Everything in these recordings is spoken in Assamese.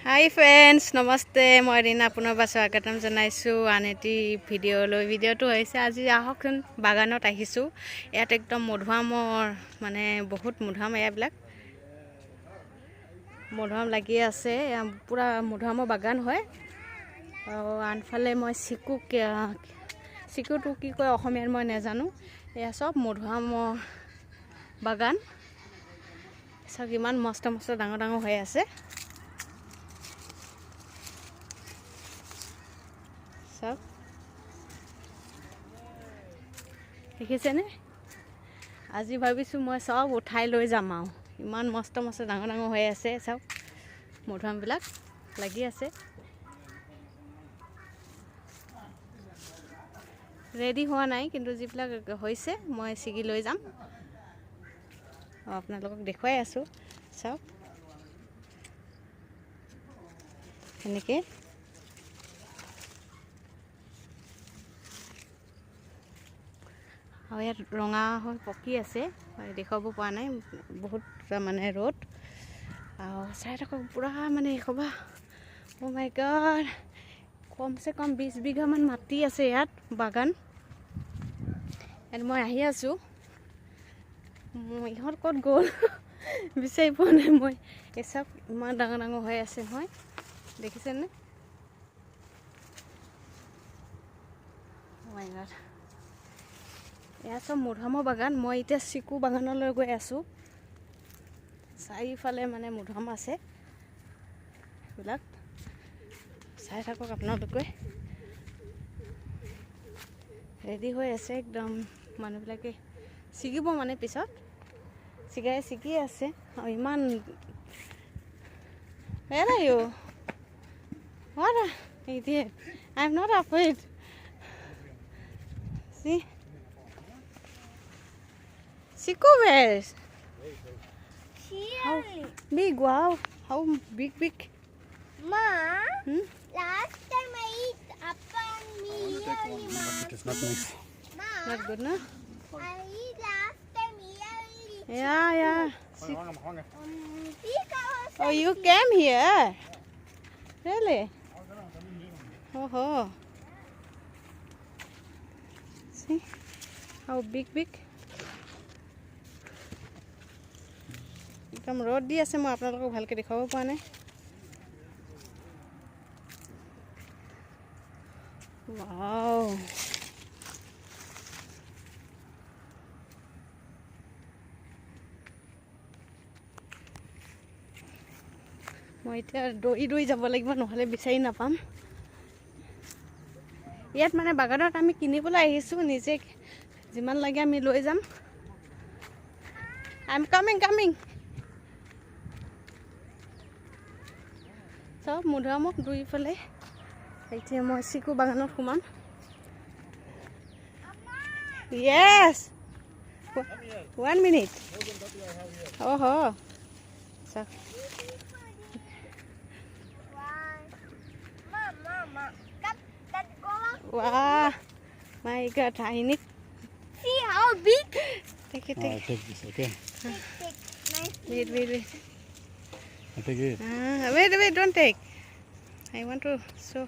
হাই ফ্ৰেণ্ডছ, নমস্তে। মই ৰীনা পুনৰবাৰ স্বাগতম জনাইছোঁ আন এটি ভিডিঅ'লৈ। ভিডিঅ'টো হৈছে আজি আহকচোন বাগানত আহিছোঁ। ইয়াত একদম মধুআমৰ বহুত মধুআম, এইবিলাক মধুআম লাগি আছে। পূৰা মধুআমৰ বাগান হয়। আৰু আনফালে মই চিকুটো কি কয় অসমীয়াত মই নাজানো। এয়া চব মধুআমৰ বাগান। চাওক ইমান মস্ত মস্ত ডাঙৰ ডাঙৰ হৈ আছে। চাওক দেখিছেনে? আজি ভাবিছোঁ মই চব উঠাই লৈ যাম আৰু ইমান মস্ত মস্ত ডাঙৰ ডাঙৰ হৈ আছে। চাওক মধুআমবিলাক লাগি আছে। ৰেডি হোৱা নাই, কিন্তু যিবিলাক হৈছে মই ছিগি লৈ যাম। আপোনালোকক দেখুৱাই আছোঁ। চাওক এনেকৈ আৰু ইয়াত ৰঙা হৈ পকি আছে, দেখুৱাব পৰা নাই, বহুত ৰ'দ। আৰু চাই থাকক পূৰা এসোপা। অ' মাই গড, কমচে কম 20 বিঘামান মাটি আছে ইয়াত বাগান। ইয়াত মই আহি আছোঁ, ইহঁত ক'ত গ'ল বিচাৰি পোৱা নাই মই। এই চব ইমান ডাঙৰ ডাঙৰ হৈ আছে নহয়, দেখিছেনে? অ' মাই গড, এয়া চব মধুআমৰ বাগান। মই এতিয়া চিকু বাগানলৈ গৈ আছোঁ। চাৰিওফালে মধুআম আছে। এইবিলাক চাই থাকক আপোনালোকে। ৰেডি হৈ আছে একদম। মানুহবিলাকে ছিগিব পিছত ছিগি আছে। আৰু ইমান I'm not afraid. See? Siku bears. How big? Wow. How big? Ma, Hmm? last time I eat upon me. But it is not nice. Ma, Not good, no? I eat last time yearly. Yeah. Pika was Oh, you came here? Really? Oh. See how big? একদম ৰ'দ দি আছে। মই আপোনালোকক ভালকৈ দেখুৱাব পৰা নাই। ৱাও, মই এতিয়া দৌৰি যাব লাগিব, নহ'লে বিচাৰি নাপাম। ইয়াত বাগানত আমি কিনিবলৈ আহিছোঁ, নিজে যিমান লাগে আমি লৈ যাম। I'm coming. চব মধুআমক দুইফালে। এতিয়া মই চিকু বাগানত সোমাম। Yes. 1 minute. Oh. চাওক Mama, that go up. wow, my god, I need See how big? take it. Take this, okay? Take. Nice. Wait. I take it. Wait, don't take. I want to show.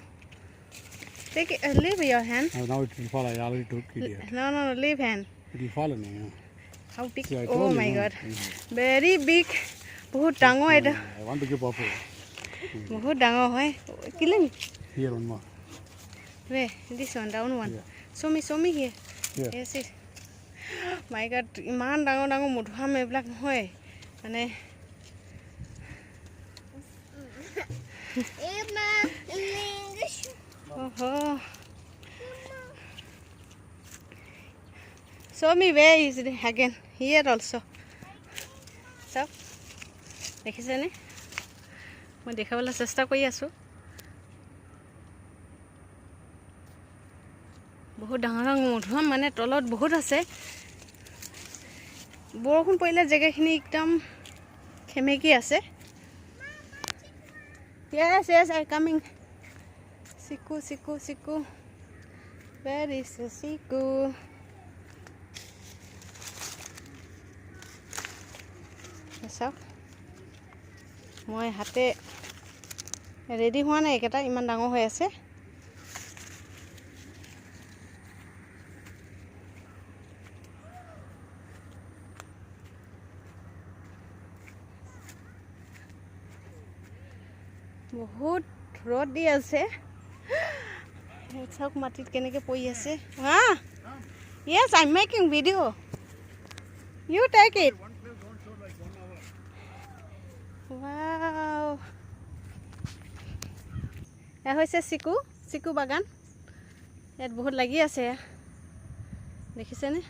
Take it, leave your hand. Now it will fall. I already took it here. No, leave hand. It will fall in here. How big? See, I Oh told my you, god, no? very big. বহুত ডাঙৰ এটা। I want to give purple. বহুত ডাঙৰ হয়। Killing. Here one more. Wait, this one, down one. Yeah. Show me here. Here. Yes. My god, ইমান ডাঙৰ মধুআম এইবিলাক নহয়। Emma, English. Show me where is it again. Here also. So, দেখিছেনে? মই দেখাবলৈ চেষ্টা কৰি আছোঁ। বহুত ডাঙৰ মধুআম, তলত বহুত আছে। বৰষুণ পৰিলে জেগাখিনি একদম সেমেকি আছে। Yes, I coming. Siku. Where is Siku? চাওক মই হাতে ৰেডি হোৱা নাই, একেটা ইমান ডাঙৰ হৈ আছে। বহুত ৰ'দ দি আছে। চাওক মাটিত কেনেকৈ পৰি আছে। হা yes, I am making video', you take it. Wow, এয়া হৈছে চিকু বাগান। ইয়াত বহুত লাগি আছে, দেখিছেনে?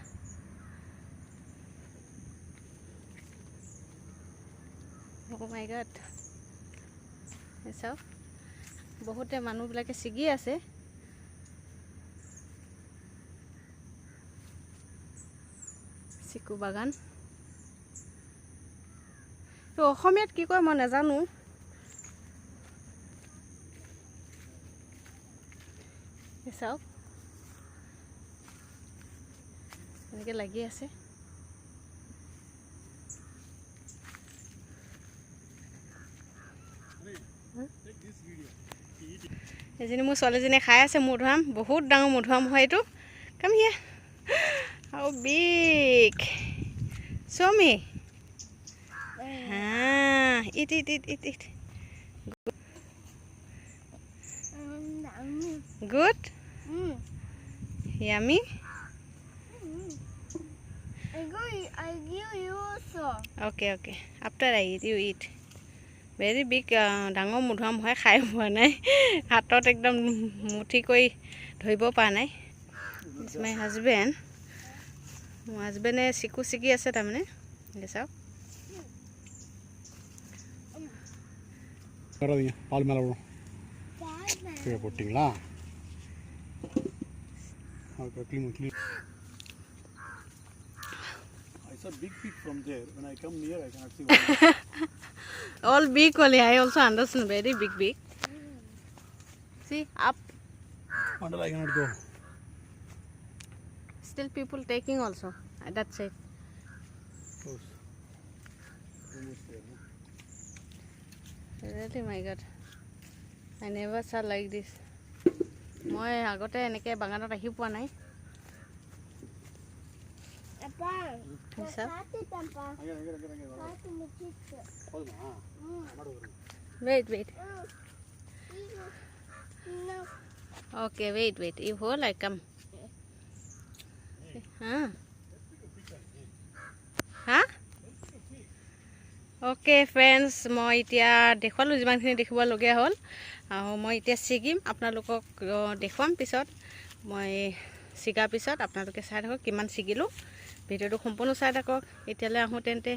অ' মাই গড, চাওক বহুতে মানুহবিলাকে ছিগি আছে। চিকু বাগান তো অসমীয়াত কি কয় মই নাজানো। চাওক এনেকৈ লাগি আছে। এজনী মোৰ ছোৱালীজনীয়ে খাই আছে মধুআম। বহুত ডাঙৰ মধুআম হয় এইটো। কাম হিয়া, হাউ big, show me. Eat. Good? Yummy? I give you also. Okay. After I eat, you eat. Very big, ডাঙৰ মধুআম হয়, খাই পোৱা নাই। হাতত একদম মুঠি কৰি ধৰিব পৰা নাই। It's my husband. মোৰ হাজবেণ্ডে চিকু ছিগি আছে তাৰমানে। চাওক பால் மேலே விடும் கீழே போட்டிங்களா? Okay, clean. I saw big from there. When I come near, I cannot see one. All big only. I also understand very big. See, up. Until I cannot go. Still people taking also. That's it. Close. Almost there, no? Really, my God. I never saw like this. মই আগতে এনেকৈ বাগানত আহি পোৱা নাই। Wait. Okay, wait. You hold, I come. Okay, friends, মই এতিয়া দেখুৱালোঁ যিমানখিনি দেখিবলগীয়া হ'ল। আৰু মই এতিয়া ছিগিম, আপোনালোকক দেখুৱাম পিছত। মই ছিগাৰ পিছত আপোনালোকে চাই থাকক কিমান ছিগিলোঁ। ভিডিঅ'টো সম্পূৰ্ণ চাই থাকক। এতিয়ালৈ আহোঁ তেন্তে,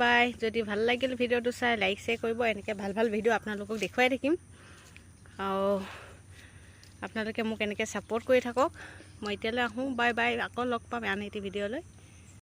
বাই। যদি ভাল লাগিল ভিডিঅ'টো চাই লাইক শ্বেয়াৰ কৰিব। এনেকৈ ভাল ভিডিঅ' আপোনালোকক দেখুৱাই থাকিম। আৰু আপোনালোকে মোক এনেকৈ ছাপোৰ্ট কৰি থাকক। মই এতিয়ালৈ আহোঁ, বাই। আকৌ লগ পাম আন এটি ভিডিঅ'লৈ।